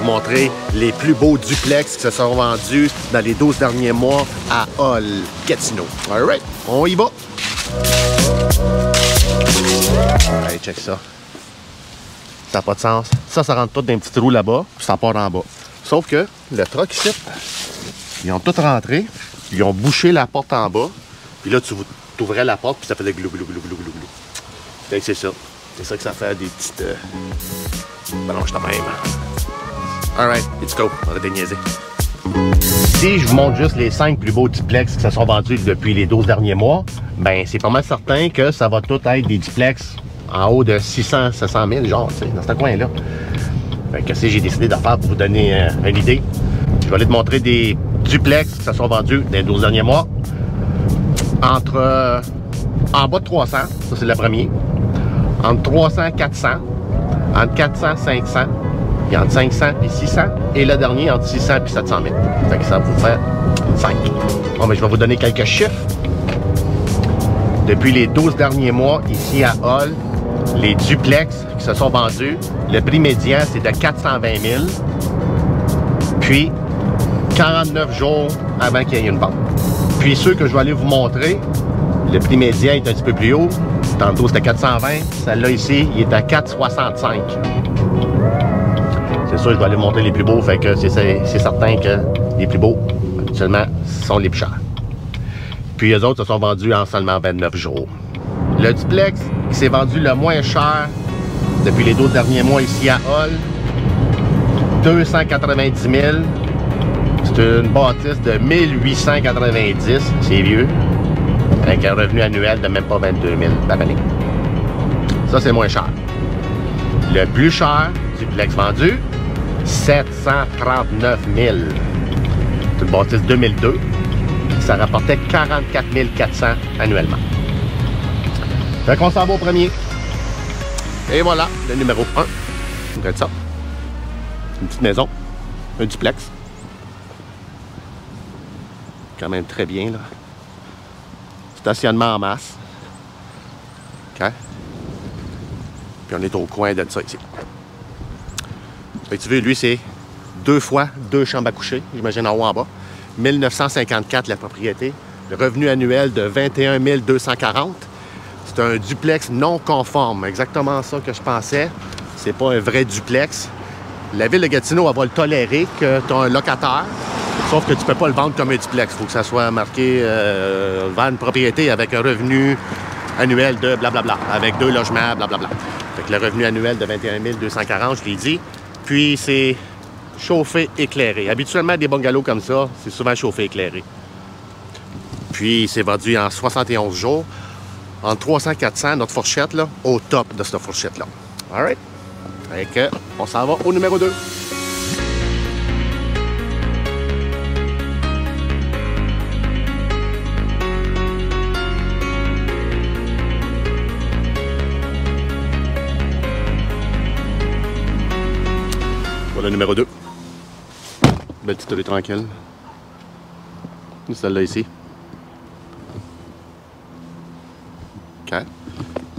vous montrer les plus beaux duplex qui se sont vendus dans les 12 derniers mois à Hall, Gatineau. Alright, on y va. Allez, check ça. Ça n'a pas de sens. Ça rentre tout dans un petit trou là-bas, puis ça part en bas. Sauf que le truck ici, ils ont tout rentré, ils ont bouché la porte en bas, puis là, tu ouvrais la porte, puis ça faisait glou, glou, glou, glou, glou, glou. Fait que c'est ça. C'est ça que ça fait, des petites... Ballonges de même. Alright, let's go. On va déniaiser. Si je vous montre juste les 5 plus beaux duplex qui se sont vendus depuis les 12 derniers mois, ben c'est pas mal certain que ça va tout être des duplex en haut de 600, 700 000, genre, tu sais, dans ce coin-là. Fait que j'ai décidé de faire pour vous donner une idée. Je vais aller te montrer des duplex qui se sont vendus dans les 12 derniers mois. Entre... en bas de 300, ça c'est le premier. Entre 300 et 400. Entre 400 et 500. Puis entre 500 et 600. Et le dernier entre 600 et 700 000. Fait que ça vous fait 5. Bon, ben, je vais vous donner quelques chiffres. Depuis les 12 derniers mois, ici à Hall, les duplex qui se sont vendus, le prix médian, c'est de 420 000. Puis, 49 jours avant qu'il y ait une vente. Puis, ceux que je vais aller vous montrer, le prix médian est un petit peu plus haut. Tantôt, c'était 420. Celle-là, ici, il est à 465. C'est sûr, je vais aller vous montrer les plus beaux. Fait que c'est certain que les plus beaux, actuellement, sont les plus chers. Puis, les autres se sont vendus en seulement 29 jours. Le duplex qui s'est vendu le moins cher depuis les 12 derniers mois ici à Hall, 290 000. C'est une bâtisse de 1890. C'est vieux. Avec un revenu annuel de même pas 22 000 par année. Ça, c'est moins cher. Le plus cher duplex vendu, 739 000. C'est une bâtisse 2002. Ça rapportait 44 400 annuellement. Fait qu'on s'en va au premier. Et voilà, le numéro 1. Regarde ça. Une petite maison. Un duplex. Quand même très bien, là. Stationnement en masse. OK? Puis on est au coin de ça ici. Fait que tu veux, lui, c'est 2 fois 2 chambres à coucher, j'imagine en haut en bas. 1954 la propriété. Le revenu annuel de 21 240. C'est un duplex non conforme. Exactement ça que je pensais. C'est pas un vrai duplex. La ville de Gatineau, elle va le tolérer que tu as un locataire. Sauf que tu ne peux pas le vendre comme un duplex. Il faut que ça soit marqué vendre une propriété avec un revenu annuel de blablabla, avec 2 logements, blablabla. Fait que le revenu annuel de 21 240, je l'ai dit. Puis c'est chauffé, éclairé. Habituellement, des bungalows comme ça, c'est souvent chauffé, éclairé. Puis c'est vendu en 71 jours. En 300 et 400, notre fourchette, là, au top de cette fourchette-là. All right? Fait que, on s'en va au numéro 2. Voilà le numéro 2. Belle petite rue tranquille. Celle-là ici. OK.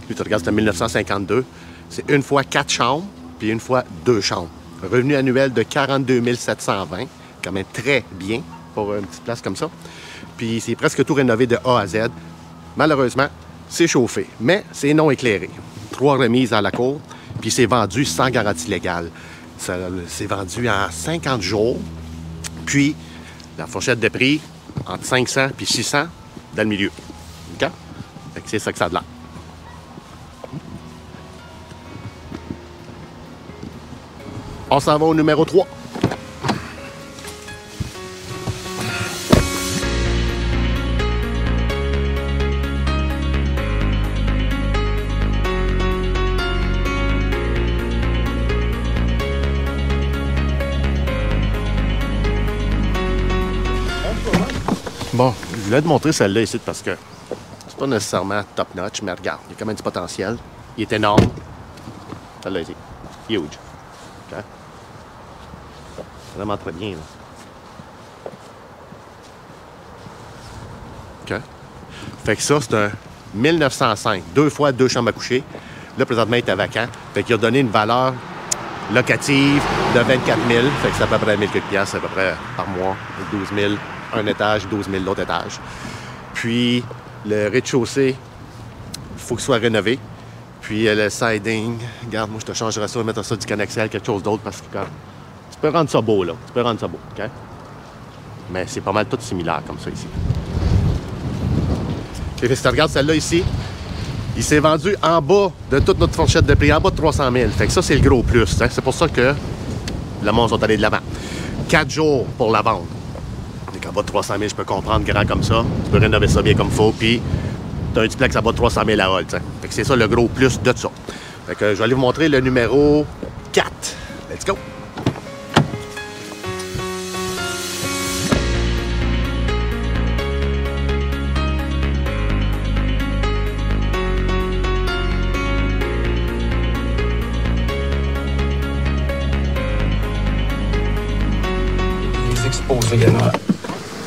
Lui, tu regardes, c'est en 1952. C'est 1 fois 4 chambres, puis 1 fois 2 chambres. Revenu annuel de 42 720. Quand même très bien pour une petite place comme ça. Puis c'est presque tout rénové de A à Z. Malheureusement, c'est chauffé, mais c'est non éclairé. 3 remises à la cour, puis c'est vendu sans garantie légale. C'est vendu en 50 jours. Puis, la fourchette de prix, entre 500 et 600 dans le milieu. OK? Fait que c'est ça que ça a de l'air. On s'en va au numéro 3. Bon, je voulais te montrer celle-là ici parce que c'est pas nécessairement top-notch, mais regarde, il y a quand même du potentiel. Il est énorme. Celle-là ici. Huge. Okay. Vraiment très bien, là. OK. Fait que ça, c'est un 1905. 2 fois 2 chambres à coucher. Là, présentement, il est vacant. Fait qu'il a donné une valeur locative de 24 000. Fait que c'est à peu près 1000 quelques piastres, à peu près par mois. 12 000 un étage, 12 000 l'autre étage. Puis le rez-de-chaussée, il faut qu'il soit rénové. Puis le siding, regarde, moi je te changerais ça, mettre ça du Connexel, quelque chose d'autre, parce que tu peux rendre ça beau, là. Tu peux rendre ça beau, OK? Mais c'est pas mal tout similaire comme ça ici. Et si tu regardes celle-là ici, il s'est vendu en bas de toute notre fourchette de prix, en bas de 300 000. Fait que ça, c'est le gros plus. Hein? C'est pour ça que le monde sont allés de l'avant. 4 jours pour la vendre. Donc en bas de 300 000, je peux comprendre grand comme ça. Tu peux rénover ça bien comme il faut. Puis tu as un duplex en bas de 300 000 à Holt. Fait que c'est ça le gros plus de ça. Fait que je vais aller vous montrer le numéro 4. Let's go!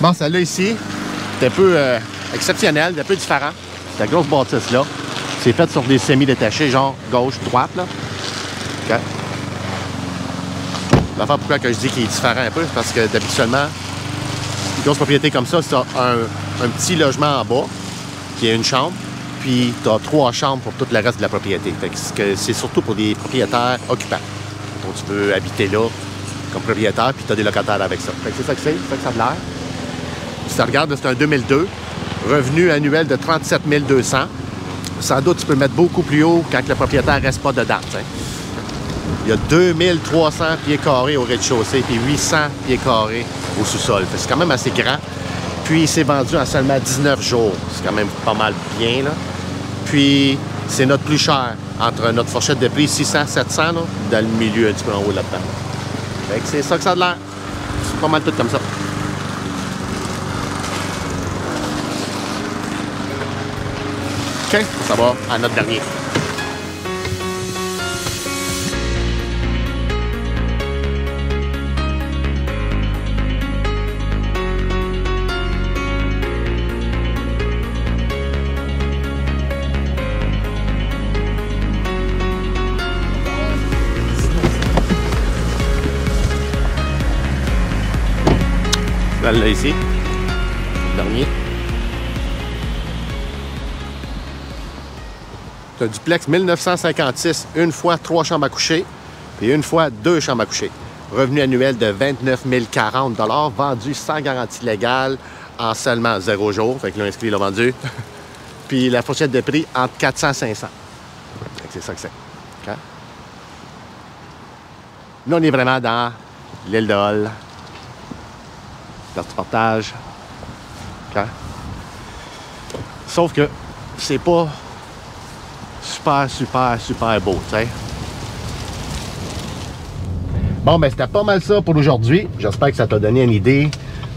Bon, celle-là ici, c'est un peu exceptionnel, un peu différent. C'est la grosse bâtisse-là. C'est fait sur des semi-détachés, genre gauche-droite, là. OK. L'affaire pourquoi que je dis qu'il est différent un peu, c'est parce que d'habituellement, une grosse propriété comme ça, c'est un petit logement en bas, qui a une chambre, puis tu as 3 chambres pour tout le reste de la propriété. Fait que c'est surtout pour des propriétaires occupants. Donc tu veux habiter là comme propriétaire, puis tu as des locataires avec ça. Fait que c'est ça que c'est ça que ça a l'air. Si tu regardes, c'est un 2002, revenu annuel de 37 200. Sans doute, tu peux mettre beaucoup plus haut quand le propriétaire ne reste pas dedans. T'sais. Il y a 2300 pieds carrés au rez-de-chaussée, puis 800 pieds carrés au sous-sol. C'est quand même assez grand. Puis, il s'est vendu en seulement 19 jours. C'est quand même pas mal bien, là. Puis, c'est notre plus cher, entre notre fourchette de prix 600, 700, là, dans le milieu un petit peu en haut là-dedans. Fait que c'est ça que ça a l'air. C'est pas mal tout comme ça. OK, ça va à notre dernier. Là ici, dernier. C'est un duplex 1956, une fois 3 chambres à coucher et une fois 2 chambres à coucher. Revenu annuel de 29 040 $, vendu sans garantie légale en seulement 0 jours. Fait que l'inscrit l'a vendu. Puis la fourchette de prix entre 400 et 500. C'est ça que c'est. Okay? Là, on est vraiment dans l'île de Hull. Partage. Okay. Sauf que c'est pas super beau, tu sais. Bon, ben c'était pas mal ça pour aujourd'hui. J'espère que ça t'a donné une idée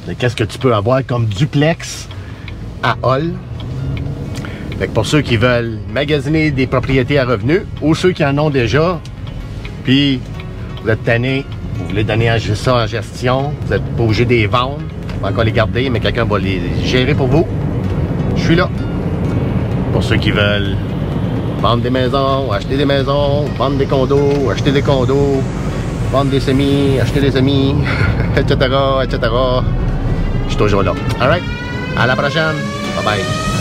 de qu'est-ce que tu peux avoir comme duplex à Hull. Fait que pour ceux qui veulent magasiner des propriétés à revenus ou ceux qui en ont déjà, puis vous êtes tannés, vous voulez donner ça en gestion, vous n'êtes pas obligé de les vendre, vous pouvez encore les garder, mais quelqu'un va les gérer pour vous. Je suis là. Pour ceux qui veulent vendre des maisons, acheter des maisons, vendre des condos, acheter des condos, vendre des semis, acheter des semis, etc., etc. Je suis toujours là. Alright? À la prochaine. Bye bye.